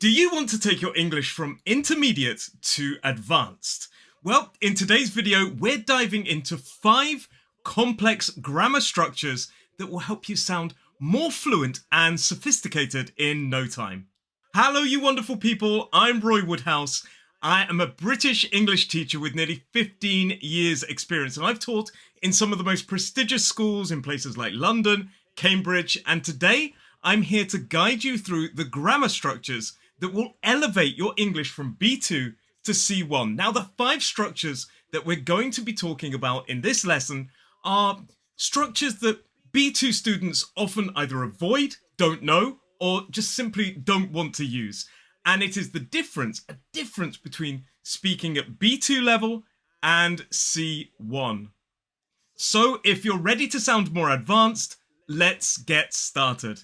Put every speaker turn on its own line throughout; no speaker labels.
Do you want to take your English from intermediate to advanced? Well, in today's video, we're diving into 5 complex grammar structures that will help you sound more fluent and sophisticated in no time. Hello, you wonderful people. I'm Roy Woodhouse. I am a British English teacher with nearly 15 years experience, and I've taught in some of the most prestigious schools in places like London, Cambridge, and today I'm here to guide you through the grammar structures that will elevate your English from B2 to C1. Now, the 5 structures that we're going to be talking about in this lesson are structures that B2 students often either avoid, don't know, or just simply don't want to use. And it is a difference between speaking at B2 level and C1. So if you're ready to sound more advanced, let's get started.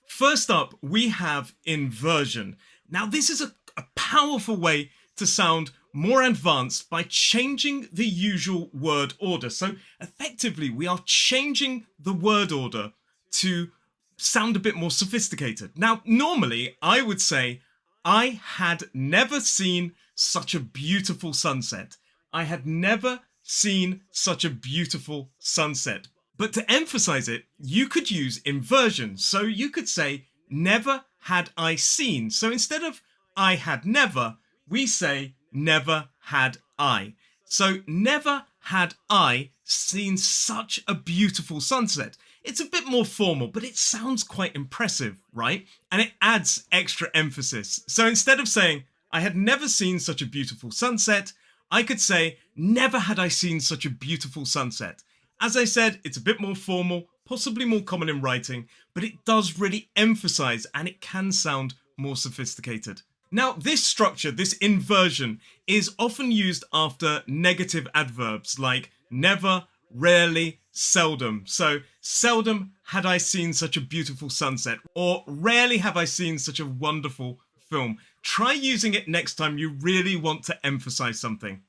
First up, we have inversion. Now, this is a powerful way to sound more advanced by changing the usual word order. So effectively, we are changing the word order to sound a bit more sophisticated. Now, normally I would say, I had never seen such a beautiful sunset. I had never seen such a beautiful sunset. But to emphasize it, you could use inversion. So you could say, never had I seen. So instead of I had never, we say never had I. So never had I seen such a beautiful sunset. It's a bit more formal, but it sounds quite impressive, right? And it adds extra emphasis. So instead of saying, I had never seen such a beautiful sunset, I could say, never had I seen such a beautiful sunset. As I said, it's a bit more formal, possibly more common in writing, but it does really emphasize and it can sound more sophisticated. Now, this structure, this inversion, is often used after negative adverbs like never, rarely, seldom. So, seldom had I seen such a beautiful sunset, or rarely have I seen such a wonderful film. Try using it next time you really want to emphasize something.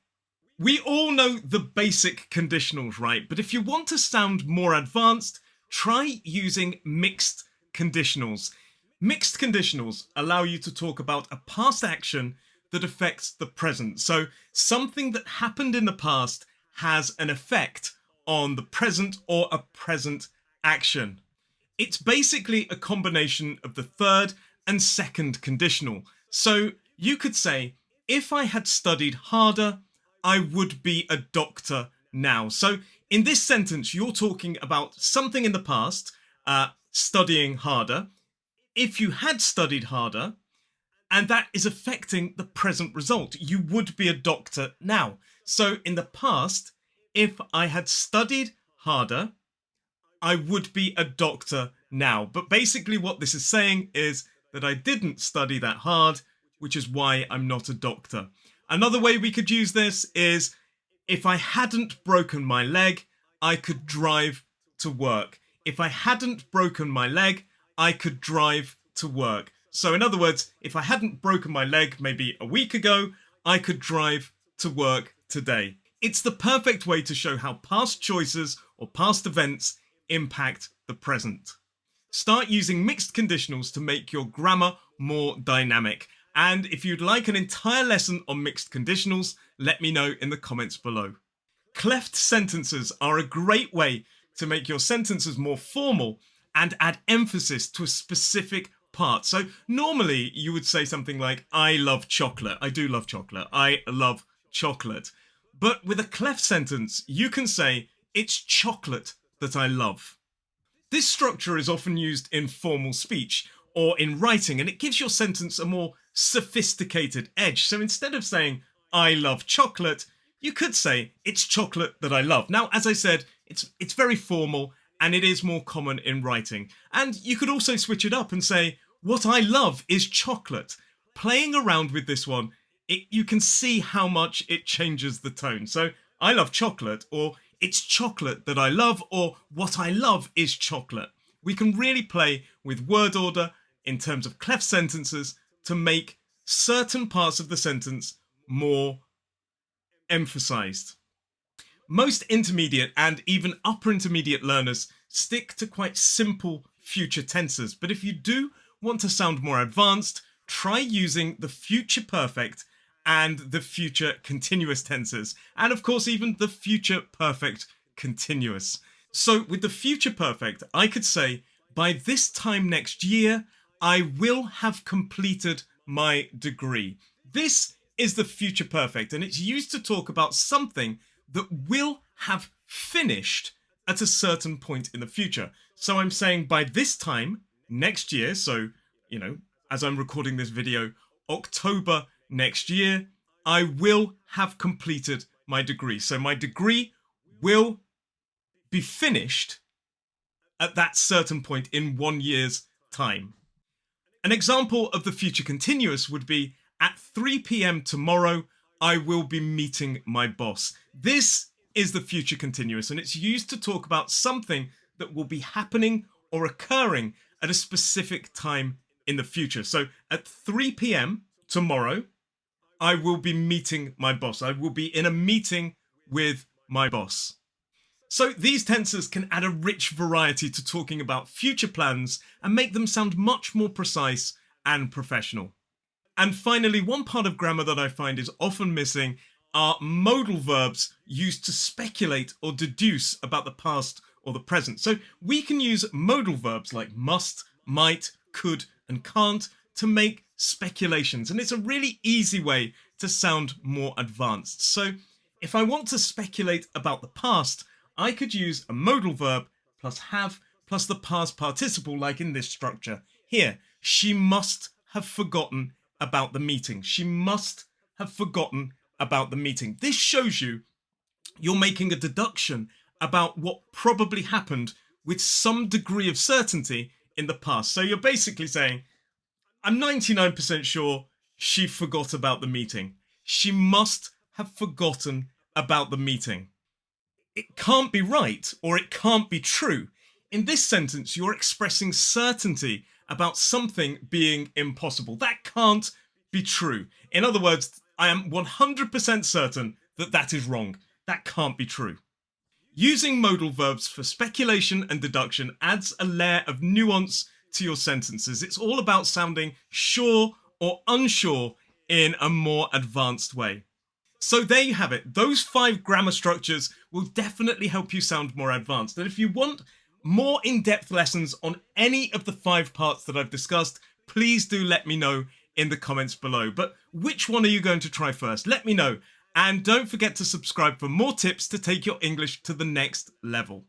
We all know the basic conditionals, right? But if you want to sound more advanced, try using mixed conditionals. Mixed conditionals allow you to talk about a past action that affects the present. So something that happened in the past has an effect on the present or a present action. It's basically a combination of the third and second conditional. So you could say, if I had studied harder, I would be a doctor now. So in this sentence, you're talking about something in the past, studying harder. If you had studied harder, and that is affecting the present result, you would be a doctor now. So in the past, if I had studied harder, I would be a doctor now. But basically what this is saying is that I didn't study that hard, which is why I'm not a doctor. Another way we could use this is, if I hadn't broken my leg, I could drive to work. If I hadn't broken my leg, I could drive to work. So in other words, if I hadn't broken my leg maybe a week ago, I could drive to work today. It's the perfect way to show how past choices or past events impact the present. Start using mixed conditionals to make your grammar more dynamic. And if you'd like an entire lesson on mixed conditionals, let me know in the comments below. Cleft sentences are a great way to make your sentences more formal and add emphasis to a specific part. So normally you would say something like, I love chocolate. I do love chocolate. I love chocolate. But with a cleft sentence, you can say, it's chocolate that I love. This structure is often used in formal speech or in writing, and it gives your sentence a more sophisticated edge. So instead of saying, I love chocolate, you could say, it's chocolate that I love. Now, as I said, it's very formal and it is more common in writing. And you could also switch it up and say, what I love is chocolate. Playing around with this one, you can see how much it changes the tone. So I love chocolate, or it's chocolate that I love, or what I love is chocolate. We can really play with word order in terms of cleft sentences to make certain parts of the sentence more emphasized. Most intermediate and even upper intermediate learners stick to quite simple future tenses, but if you do want to sound more advanced, try using the future perfect and the future continuous tenses, and of course even the future perfect continuous. So with the future perfect, I could say, by this time next year, I will have completed my degree. This is the future perfect, and it's used to talk about something that will have finished at a certain point in the future. So I'm saying by this time next year, so, as I'm recording this video, October next year, I will have completed my degree. So my degree will be finished at that certain point in 1 year's time. An example of the future continuous would be, at 3 p.m. tomorrow, I will be meeting my boss. This is the future continuous, and it's used to talk about something that will be happening or occurring at a specific time in the future. So at 3 p.m. tomorrow, I will be meeting my boss. I will be in a meeting with my boss. So these tenses can add a rich variety to talking about future plans and make them sound much more precise and professional. And finally, one part of grammar that I find is often missing are modal verbs used to speculate or deduce about the past or the present. So we can use modal verbs like must, might, could, and can't to make speculations. And it's a really easy way to sound more advanced. So if I want to speculate about the past, I could use a modal verb plus have plus the past participle, like in this structure here. She must have forgotten about the meeting. She must have forgotten about the meeting. This shows you're making a deduction about what probably happened with some degree of certainty in the past. So you're basically saying, I'm 99% sure she forgot about the meeting. She must have forgotten about the meeting. It can't be right, or it can't be true. In this sentence, you're expressing certainty about something being impossible. That can't be true. In other words, I am 100% certain that that is wrong. That can't be true. Using modal verbs for speculation and deduction adds a layer of nuance to your sentences. It's all about sounding sure or unsure in a more advanced way. So there you have it. Those 5 grammar structures will definitely help you sound more advanced. And if you want more in-depth lessons on any of the 5 parts that I've discussed, please do let me know in the comments below. But which one are you going to try first? Let me know. And don't forget to subscribe for more tips to take your English to the next level.